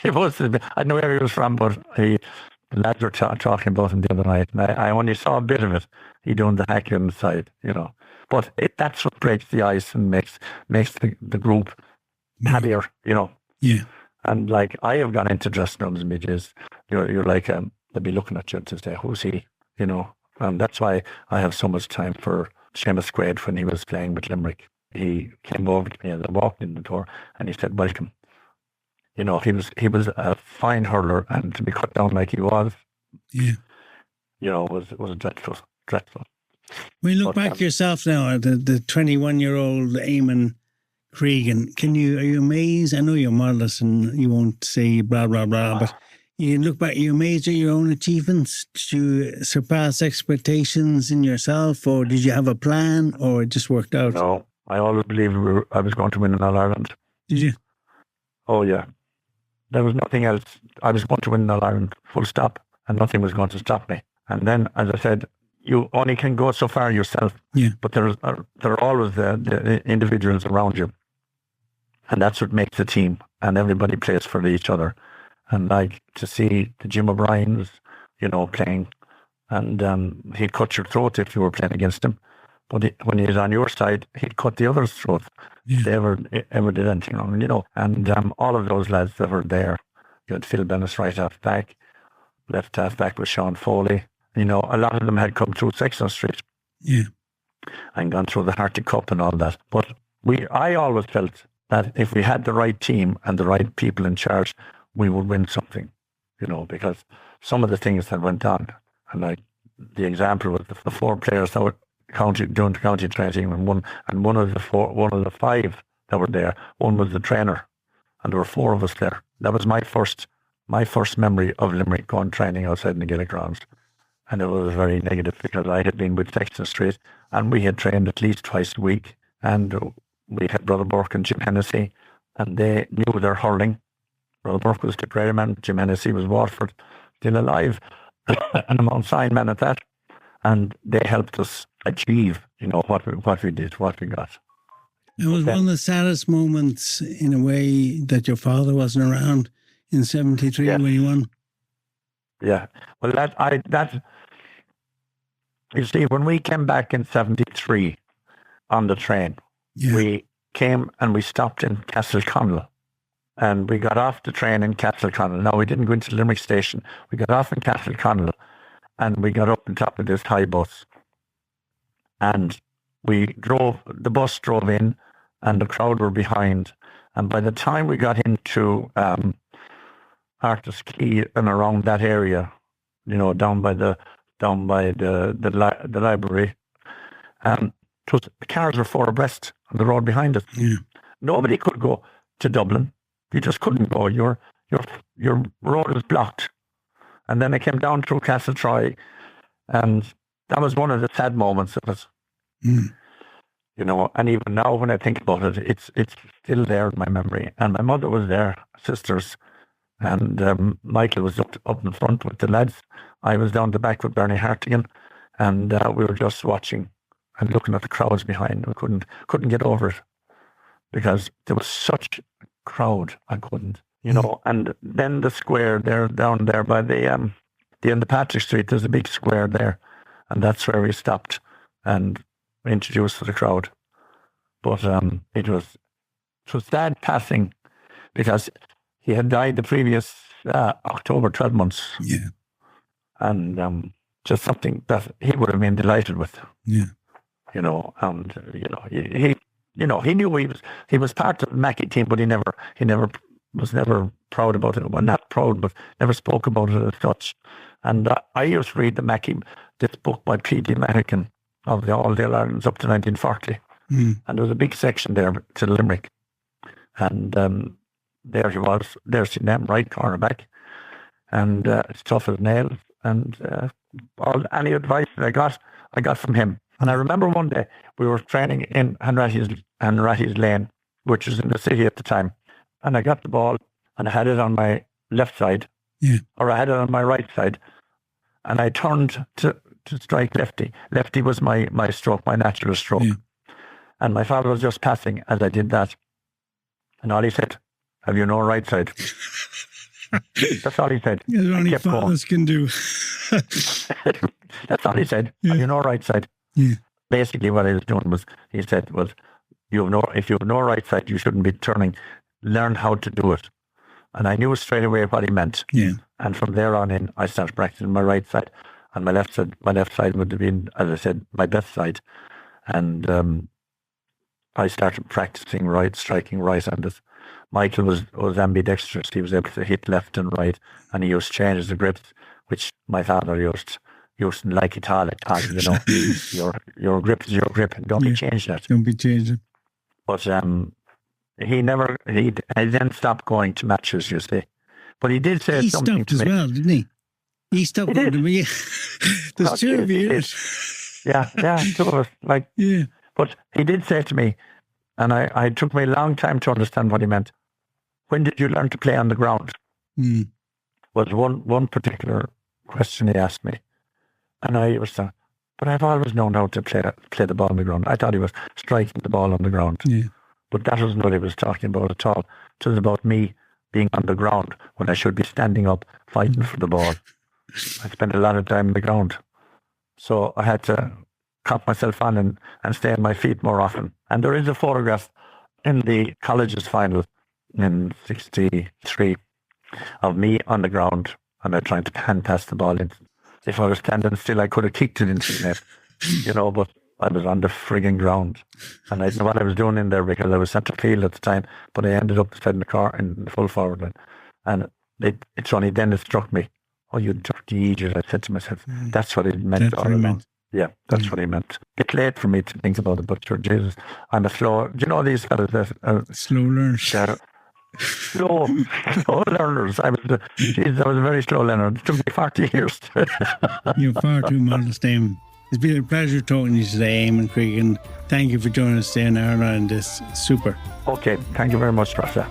He was. I know where he was from, but the lads were talking about him the other night, and I only saw a bit of it. He doing the hacking side, But that's what breaks the ice and makes the group happier, Yeah. And like I have gone into dressing rooms, midges. You're like they'll be looking at you to say, "Who's he?" And that's why I have so much time for Seamus Quaid when he was playing with Limerick. He came over to me as I walked in the door, and he said, "Welcome." He was a fine hurler, and to be cut down like he was, was dreadful. When you look back yourself now at the 21-year-old Eamonn Cregan, are you amazed? I know you're modest and you won't say blah, blah, blah, but you look back, are you amazed at your own achievements? Did you surpass expectations in yourself, or did you have a plan, or it just worked out? No, I always believed I was going to win in All-Ireland. Did you? Oh, yeah. There was nothing else. I was going to win in All-Ireland, full stop, and nothing was going to stop me. And then, as I said, you only can go so far yourself. Yeah. But there are always the individuals around you. And that's what makes a team. And everybody plays for each other. And like to see the Jim O'Briens, playing, and he'd cut your throat if you were playing against him. But when he was on your side, he'd cut the other's throat if they ever did anything wrong, And all of those lads that were there, you had Phil Bennis right half back, left half back was Sean Foley. A lot of them had come through Sexton Street. Yeah. And gone through the Harty Cup and all that. But I always felt that if we had the right team and the right people in charge, we would win something, because some of the things that went on, and like the example was the 4 players that were doing the county training, and one of the 5 that were there, one was the trainer, and there were 4 of us there. That was my first memory of Limerick going training outside in the Gaelic grounds. And it was very negative because I had been with Sexton Street and we had trained at least twice a week. And we had Brother Burke and Jim Hennessy, and they knew their hurling. Brother Burke was Tipperary man, Jim Hennessy was Waterford, still alive, and a Mount Sion man at that. And they helped us achieve, what we did, what we got. It was one of the saddest moments, in a way, that your father wasn't around in 73 when you won. Yeah. Well, you see, when we came back in 73 on the train, we came and we stopped in Castleconnell. And we got off the train in Castleconnell. Now, we didn't go into Limerick Station. We got off in Castleconnell and we got up on top of this high bus. And the bus drove in and the crowd were behind. And by the time we got into Artis Quay and around that area, down by the library, the cars were 4 abreast on the road behind us. Yeah. Nobody could go to Dublin. You just couldn't go. Your road was blocked. And then I came down through Castletroy, and that was one of the sad moments of it. Mm. And even now when I think about it, it's still there in my memory. And my mother was there, sisters, and Michael was up in front with the lads. I was down the back with Bernie Hartigan, and we were just watching and looking at the crowds behind. We couldn't get over it because there was such a crowd. I couldn't, And then the square there, down there by the end of Patrick Street, there's a big square there, and that's where we stopped and introduced to the crowd. But it was sad passing because he had died the previous October, 12 months. Yeah. And just something that he would have been delighted with. Yeah. He knew he was part of the Mackey team, but he was never proud about it. Well, not proud, but never spoke about it as such. And I used to read this book by P.D. Mahican of the All-Ireland up to 1940. Mm. And there was a big section there to Limerick. And there he was. There's his name, right cornerback. And it's tough as nails. And any advice that I got from him. And I remember one day we were training in Hanratty's Lane, which was in the city at the time. And I got the ball and I had it on my left side, or I had it on my right side. And I turned to strike lefty. Lefty was my stroke, my natural stroke. Yeah. And my father was just passing as I did that. And all he said, "Have you no right side?" That's all he said. There's I only kept going. fathers can do. That's all he said. Yeah. You know, right side. Yeah. Basically, what I was doing was, he said, was, if you have no right side, you shouldn't be turning. Learn how to do it. And I knew straight away what he meant. Yeah. And from there on in, I started practicing my right side, and my left side would have been, as I said, my best side. And I started practicing striking right-handed. Michael was ambidextrous. He was able to hit left and right, and he used to change the grips, which my father used to like it all, you know. your grip is your grip, and don't be changed that. Don't be changing. But he then stopped going to matches, you see. But he did say something to me. He stopped as well, didn't he? He stopped He going did. to me. There's two of you. Yeah, two of us. Like, Yeah. but he did say to me, and it took me a long time to understand what he meant. When did you learn to play on the ground? Mm. Was one particular question he asked me. And I was saying, but I've always known how to play the ball on the ground. I thought he was striking the ball on the ground. Yeah. But that wasn't what he was talking about at all. It was about me being on the ground when I should be standing up fighting for the ball. I spent a lot of time on the ground. So I had to cop myself on and stay on my feet more often. And there is a photograph in the college's final in 1963 of me on the ground, and I'm trying to hand pass the ball in. If I was standing still, I could have kicked it into the net, you know, but I was on the frigging ground. And I didn't know what I was doing in there because I was centre field at the time, but I ended up in the full forward line. And it's only then it struck me, oh, you dirty idiot, I said to myself. That's what it meant all along. Yeah, that's what he meant. It's late for me to think about it, but sure, Jesus, I'm a slow. Do you know these fellas that slow learners? Slow learners. I was a very slow learner. It took me 40 years. You're far too modest, Eamon. It's been a pleasure talking to you today, Eamon Cregan. Thank you for joining us today on Ireland. It's super. Okay, thank you very much, Rosa.